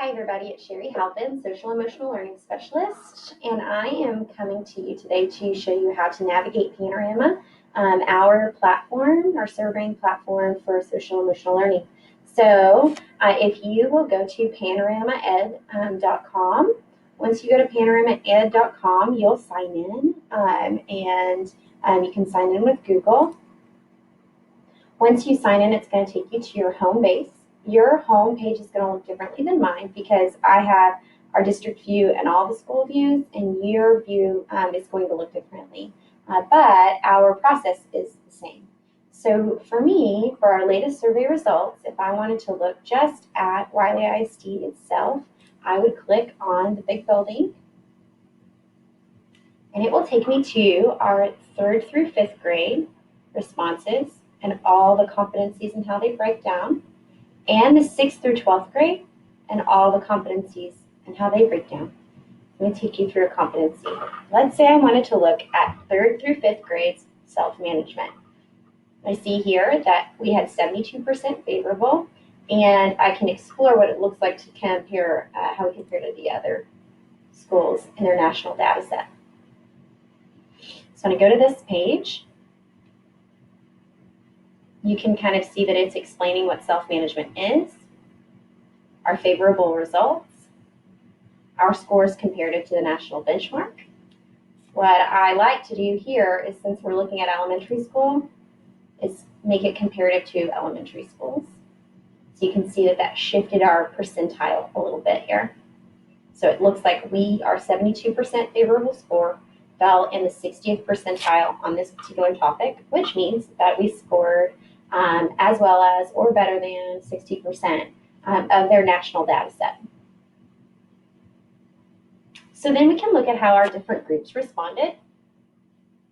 Hi everybody, it's Sherry Halpin, Social Emotional Learning Specialist, and I am coming to you today to show you how to navigate Panorama, our platform, our surveying platform for social emotional learning. So if you will go to panoramaed.com, once you go to panoramaed.com, you'll sign in, and you can sign in with Google. Once you sign in, it's going to take you to your home base. Your home page is going to look differently than mine because I have our district view and all the school views, and your view is going to look differently. But our process is the same. So for me, for our latest survey results, if I wanted to look just at Wiley ISD itself, I would click on the big building, and it will take me to our 3rd through 5th grade responses and all the competencies and how they break down, and the 6th through 12th grade and all the competencies and how they break down. I'm going to take you through a competency. Let's say I wanted to look at 3rd through 5th grades self-management. I see here that we had 72% favorable, and I can explore what it looks like to compare how we compare to the other schools in their national data set. So I'm going to go to this page. You can kind of see that it's explaining what self-management is, our favorable results, our scores comparative to the national benchmark. What I like to do here is, since we're looking at elementary school, is make it comparative to elementary schools. So you can see that that shifted our percentile a little bit here. So it looks like our 72% favorable score fell in the 60th percentile on this particular topic, which means that we scored as well as or better than 60% of their national data set. So then we can look at how our different groups responded.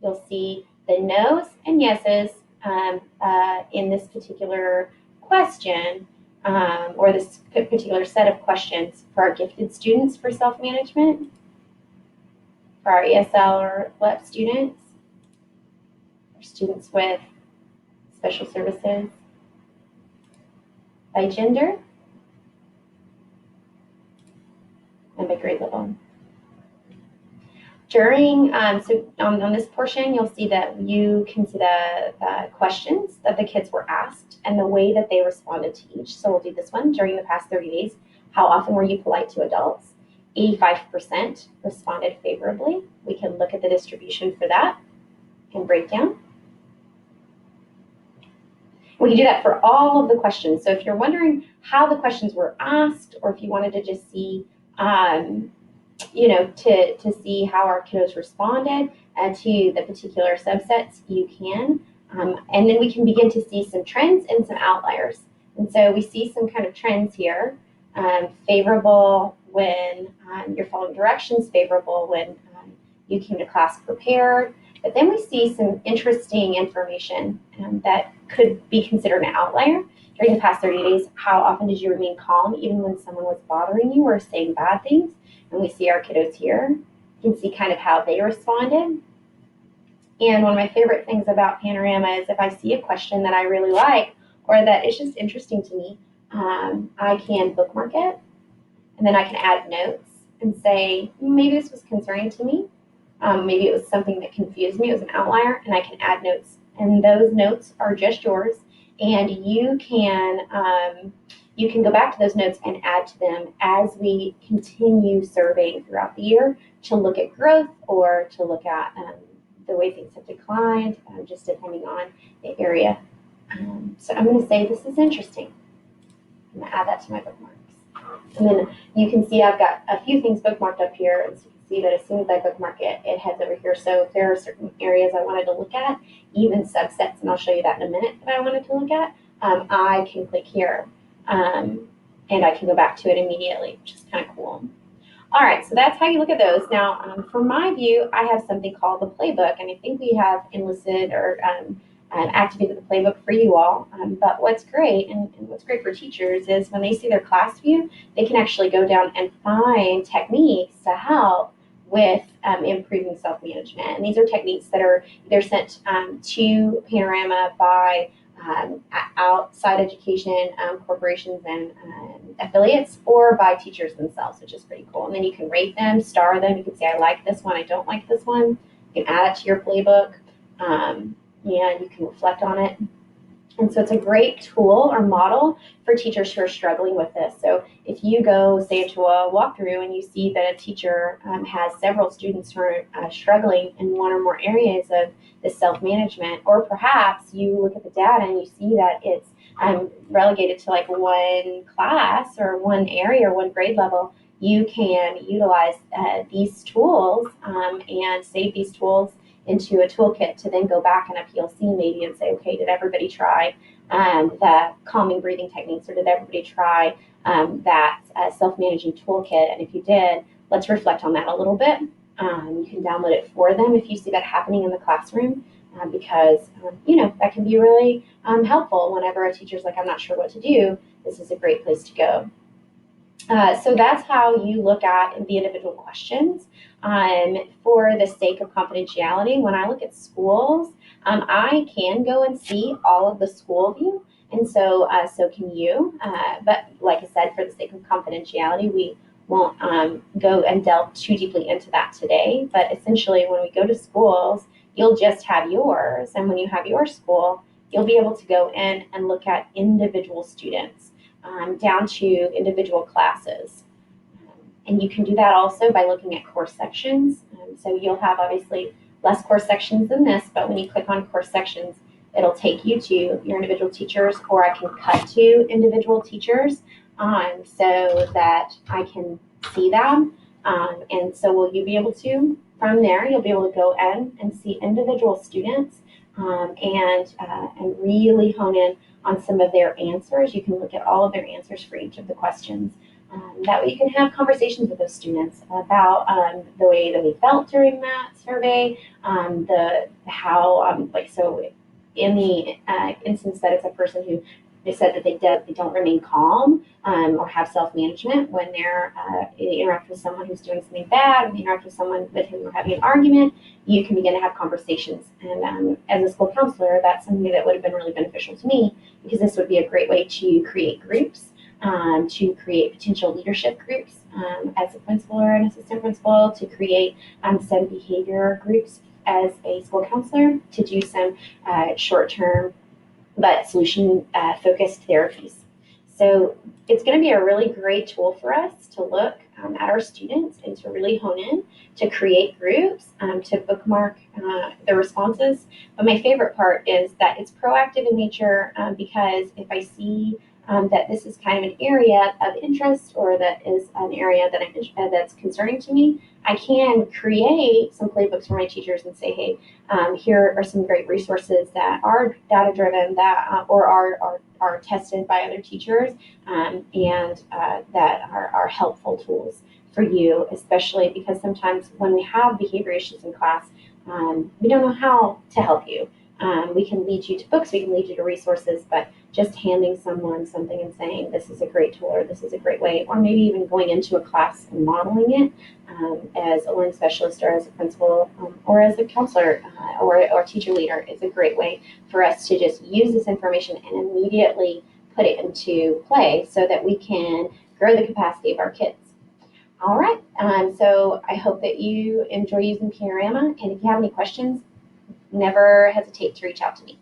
You'll see the no's and yeses in this particular question, or this particular set of questions for our gifted students for self-management, for our ESL or LEP students, for students with special services, by gender, and by grade level. During, so on this portion, you'll see that you can see the questions that the kids were asked and the way that they responded to each. So we'll do this one. During the past 30 days, how often were you polite to adults? 85% responded favorably. We can look at the distribution for that and break down. We can do that for all of the questions. So if you're wondering how the questions were asked, or if you wanted to just see, to see how our kiddos responded to the particular subsets, you can. And then we can begin to see some trends and some outliers. And so we see some kind of trends here. Favorable when you're following directions, favorable when you came to class prepared. But then we see some interesting information that could be considered an outlier. During the past 30 days, how often did you remain calm even when someone was bothering you or saying bad things? And we see our kiddos here. You can see kind of how they responded. And one of my favorite things about Panorama is if I see a question that I really like or that is just interesting to me, I can bookmark it, and then I can add notes and say, maybe this was concerning to me. Maybe it was something that confused me, it was an outlier, and I can add notes. And those notes are just yours, and you can go back to those notes and add to them as we continue surveying throughout the year to look at growth or to look at the way things have declined, just depending on the area. So I'm going to say this is interesting. I'm going to add that to my bookmarks. And then you can see I've got a few things bookmarked up here. And so you can see that as soon as I bookmark it, it heads over here. So if there are certain areas I wanted to look at, even subsets, and I'll show you that in a minute that I wanted to look at, I can click here. And I can go back to it immediately, which is kind of cool. All right, so that's how you look at those. Now, for my view, I have something called the playbook, and I think we have enlisted or activated the playbook for you all. But what's great, and what's great for teachers, is when they see their class view, they can actually go down and find techniques to help with improving self-management. And these are techniques that are either sent to Panorama by outside education corporations and affiliates, or by teachers themselves, which is pretty cool. And then you can rate them, star them. You can say, I like this one, I don't like this one. You can add it to your playbook, and you can reflect on it. And so it's a great tool or model for teachers who are struggling with this. So if you go, say, into a walkthrough and you see that a teacher has several students who are struggling in one or more areas of the self-management, or perhaps you look at the data and you see that it's relegated to like one class or one area or one grade level, you can utilize these tools and save these tools into a toolkit to then go back in a PLC maybe and say, okay, did everybody try the calming breathing techniques, or did everybody try that self-managing toolkit? And if you did, let's reflect on that a little bit. You can download it for them if you see that happening in the classroom, because that can be really helpful whenever a teacher's like, I'm not sure what to do. This is a great place to go. So that's how you look at the individual questions. For the sake of confidentiality, when I look at schools, I can go and see all of the school view, and so can you. But like I said, for the sake of confidentiality, we won't go and delve too deeply into that today. But essentially, when we go to schools, you'll just have yours, and when you have your school, you'll be able to go in and look at individual students. Down to individual classes. And you can do that also by looking at course sections. So you'll have obviously less course sections than this, but when you click on course sections, it'll take you to your individual teachers, or I can cut to individual teachers so that I can see them. And so will you be able to, from there, you'll be able to go in and see individual students and really hone in on some of their answers. You can look at all of their answers for each of the questions. That way you can have conversations with those students about the way that they felt during that survey, so in the instance that it's a person who they said that they don't remain calm or have self-management when they interact with someone who's doing something bad, or they interact with someone with whom they're having an argument, you can begin to have conversations. And as a school counselor, that's something that would have been really beneficial to me, because this would be a great way to create groups, to create potential leadership groups as a principal or an assistant principal, to create some behavior groups as a school counselor, to do some short-term but solution-focused therapies. So it's going to be a really great tool for us to look at our students and to really hone in, to create groups, to bookmark the responses. But my favorite part is that it's proactive in nature, because if I see that this is kind of an area of interest, or that is an area that that's concerning to me, I can create some playbooks for my teachers and say, hey, here are some great resources that are data-driven, that or are tested by other teachers, and that are helpful tools for you, especially because sometimes when we have behavior issues in class, we don't know how to help you. We can lead you to books, we can lead you to resources, but just handing someone something and saying, this is a great tool, or this is a great way, or maybe even going into a class and modeling it as a learning specialist, or as a principal, or as a counselor, or teacher leader, is a great way for us to just use this information and immediately put it into play so that we can grow the capacity of our kids. All right, so I hope that you enjoy using Panorama, and if you have any questions, never hesitate to reach out to me.